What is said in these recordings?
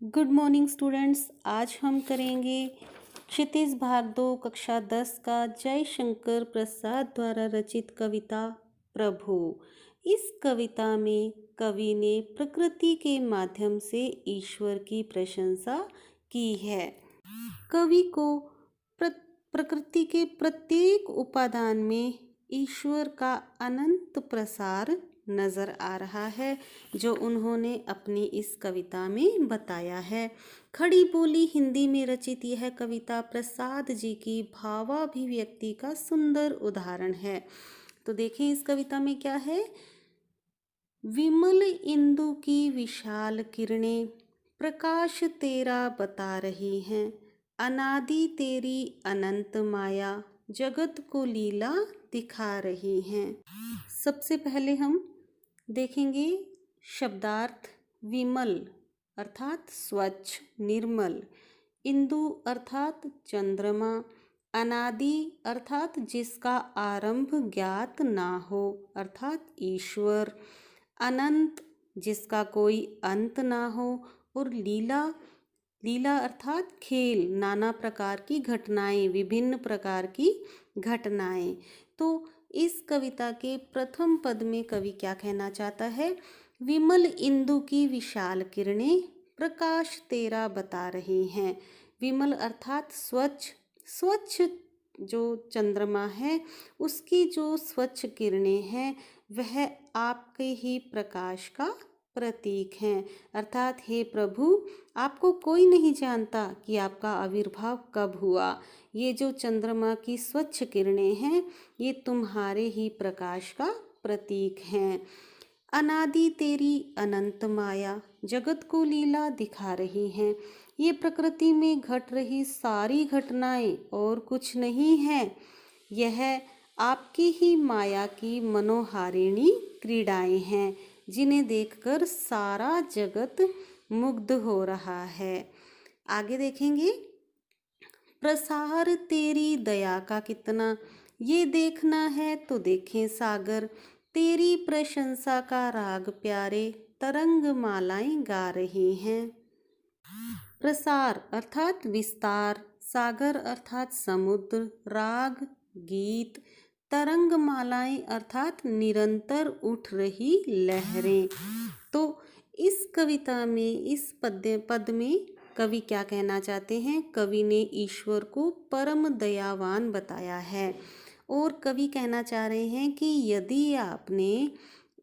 Good morning students. आज हम करेंगे क्षितिज भाग 2 कक्षा 10 का जयशंकर प्रसाद द्वारा रचित कविता प्रभु। इस कविता में कवि ने प्रकृति के माध्यम से ईश्वर की प्रशंसा की है। कवि को प्रकृति के प्रत्येक उपादान में ईश्वर का अनंत प्रसार नजर आ रहा है, जो उन्होंने अपनी इस कविता में बताया है। खड़ी बोली हिंदी में रचित यह कविता प्रसाद जी की भावाभिव्यक्ति का सुंदर उदाहरण है। तो देखें इस कविता में क्या है। विमल इंदु की विशाल किरणें प्रकाश तेरा बता रही हैं, अनादि तेरी अनंत माया जगत को लीला दिखा रही हैं। सबसे पहले हम देखेंगे शब्दार्थ। विमल अर्थात स्वच्छ निर्मल, इंदु अर्थात चंद्रमा, अनादि अर्थात जिसका आरंभ ज्ञात ना हो अर्थात ईश्वर, अनंत जिसका कोई अंत ना हो, और लीला लीला अर्थात खेल, नाना प्रकार की घटनाएं, विभिन्न प्रकार की घटनाएं। तो इस कविता के प्रथम पद में कवि क्या कहना चाहता है। विमल इंदु की विशाल किरणें प्रकाश तेरा बता रही हैं। विमल अर्थात स्वच्छ, स्वच्छ जो चंद्रमा है उसकी जो स्वच्छ किरणें हैं वह आपके ही प्रकाश का प्रतीक हैं। अर्थात हे प्रभु, आपको कोई नहीं जानता कि आपका आविर्भाव कब हुआ। ये जो चंद्रमा की स्वच्छ किरणें हैं ये तुम्हारे ही प्रकाश का प्रतीक हैं। अनादि तेरी अनंत माया जगत को लीला दिखा रही हैं। ये प्रकृति में घट रही सारी घटनाएं और कुछ नहीं है, यह आपकी ही माया की मनोहारिणी क्रीड़ाएं हैं, जिन्हें देखकर सारा जगत मुग्ध हो रहा है। आगे देखेंगे। प्रसार तेरी दया का कितना, ये देखना है तो देखें सागर, तेरी प्रशंसा का राग प्यारे तरंग मालाएं गा रही हैं। प्रसार अर्थात विस्तार, सागर अर्थात समुद्र, राग गीत, तरंग मालाएं अर्थात निरंतर उठ रही लहरें। तो इस कविता में इस पद में कवि क्या कहना चाहते हैं। कवि ने ईश्वर को परम दयावान बताया है और कवि कहना चाह रहे हैं कि यदि आपने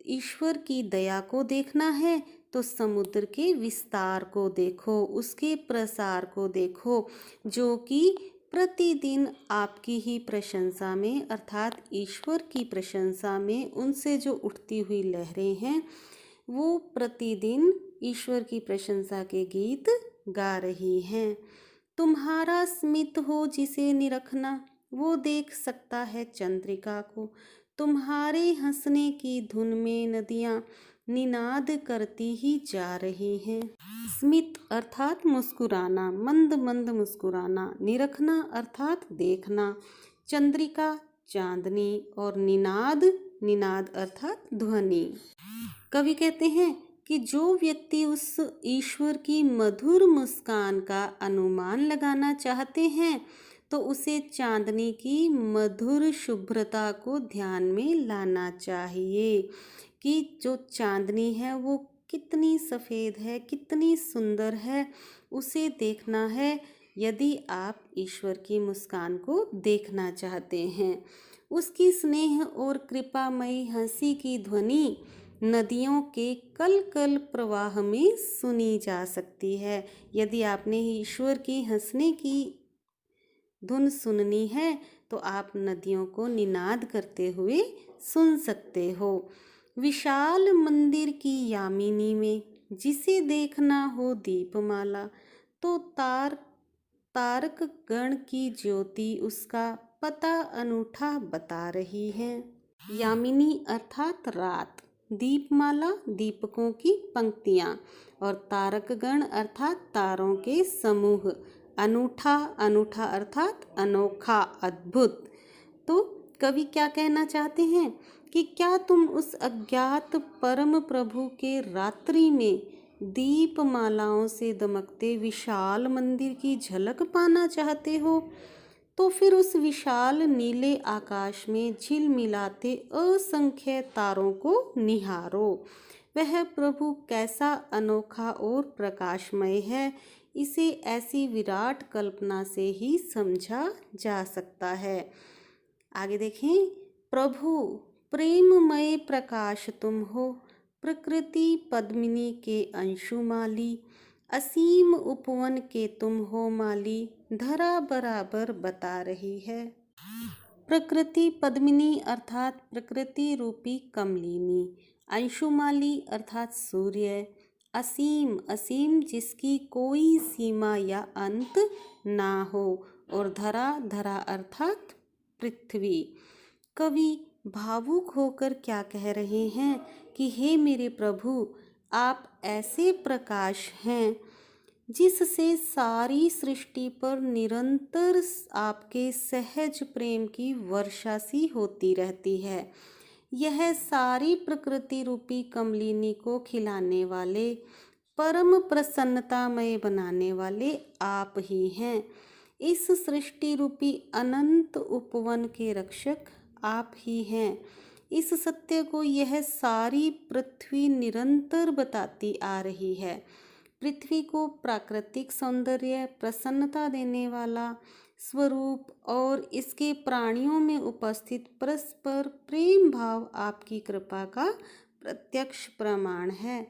ईश्वर की दया को देखना है तो समुद्र के विस्तार को देखो, उसके प्रसार को देखो, जो कि प्रतिदिन आपकी ही प्रशंसा में अर्थात ईश्वर की प्रशंसा में उनसे जो उठती हुई लहरें हैं वो प्रतिदिन ईश्वर की प्रशंसा के गीत गा रही हैं। तुम्हारा स्मित हो जिसे निरखना, वो देख सकता है चंद्रिका को, तुम्हारे हंसने की धुन में नदियाँ निनाद करती ही जा रही हैं। स्मित अर्थात मुस्कुराना, मंद मंद मुस्कुराना, निरखना अर्थात देखना, चंद्रिका चांदनी, और निनाद निनाद अर्थात ध्वनि। कवि कहते हैं कि जो व्यक्ति उस ईश्वर की मधुर मुस्कान का अनुमान लगाना चाहते हैं तो उसे चांदनी की मधुर शुभ्रता को ध्यान में लाना चाहिए कि जो चांदनी है वो कितनी सफ़ेद है, कितनी सुंदर है, उसे देखना है यदि आप ईश्वर की मुस्कान को देखना चाहते हैं। उसकी स्नेह और कृपामयी हंसी की ध्वनि नदियों के कल कल प्रवाह में सुनी जा सकती है। यदि आपने ईश्वर की हंसने की धुन सुननी है तो आप नदियों को निनाद करते हुए सुन सकते हो। विशाल मंदिर की यामिनी में जिसे देखना हो दीपमाला, तो तारक गण की ज्योति उसका पता अनूठा बता रही है। यामिनी अर्थात रात, दीपमाला दीपकों की पंक्तियाँ, और तारकगण अर्थात तारों के समूह, अनूठा अनूठा अर्थात अनोखा अद्भुत। तो कवि क्या कहना चाहते हैं कि क्या तुम उस अज्ञात परम प्रभु के रात्रि में दीपमालाओं से दमकते विशाल मंदिर की झलक पाना चाहते हो तो फिर उस विशाल नीले आकाश में झिलमिलाते असंख्य तारों को निहारो। वह प्रभु कैसा अनोखा और प्रकाशमय है, इसे ऐसी विराट कल्पना से ही समझा जा सकता है। आगे देखें, प्रभु प्रेममय प्रकाश तुम हो, प्रकृति पद्मिनी के अंशुमाली, असीम उपवन के तुम हो माली, धरा बराबर बता रही है। प्रकृति पद्मिनी अर्थात प्रकृति रूपी कमलिनी, अंशुमाली अर्थात सूर्य, असीम असीम जिसकी कोई सीमा या अंत ना हो, और धरा धरा अर्थात पृथ्वी। कवि भावुक होकर क्या कह रहे हैं कि हे मेरे प्रभु, आप ऐसे प्रकाश हैं जिससे सारी सृष्टि पर निरंतर आपके सहज प्रेम की वर्षा सी होती रहती है। यह सारी प्रकृति रूपी कमलिनी को खिलाने वाले, परम प्रसन्नतामय बनाने वाले आप ही हैं। इस सृष्टि रूपी अनंत उपवन के रक्षक आप ही हैं। इस सत्य को यह सारी पृथ्वी निरंतर बताती आ रही है। पृथ्वी को प्राकृतिक सौंदर्य, प्रसन्नता देने वाला स्वरूप और इसके प्राणियों में उपस्थित परस्पर प्रेम भाव आपकी कृपा का प्रत्यक्ष प्रमाण है।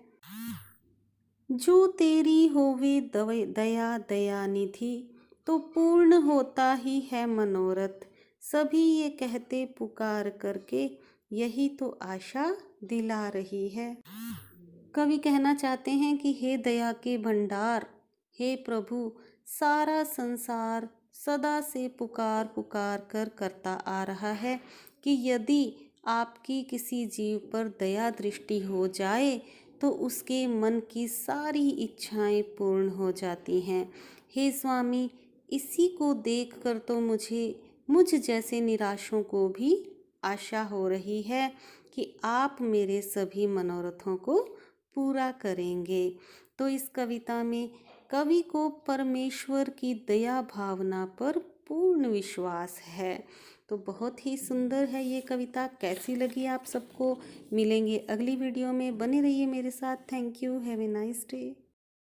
जो तेरी होवे दया दयानिधि, तो पूर्ण होता ही है मनोरथ। सभी ये कहते पुकार करके, यही तो आशा दिला रही है। कवि कहना चाहते हैं कि हे दया के भंडार, हे प्रभु, सारा संसार सदा से पुकार पुकार कर करता आ रहा है कि यदि आपकी किसी जीव पर दया दृष्टि हो जाए तो उसके मन की सारी इच्छाएं पूर्ण हो जाती हैं। हे स्वामी, इसी को देखकर तो मुझ जैसे निराशों को भी आशा हो रही है कि आप मेरे सभी मनोरथों को पूरा करेंगे। तो इस कविता में कवि को परमेश्वर की दया भावना पर पूर्ण विश्वास है। तो बहुत ही सुंदर है ये कविता। कैसी लगी आप सबको? मिलेंगे अगली वीडियो में, बने रहिए मेरे साथ। Thank you. Have a nice day.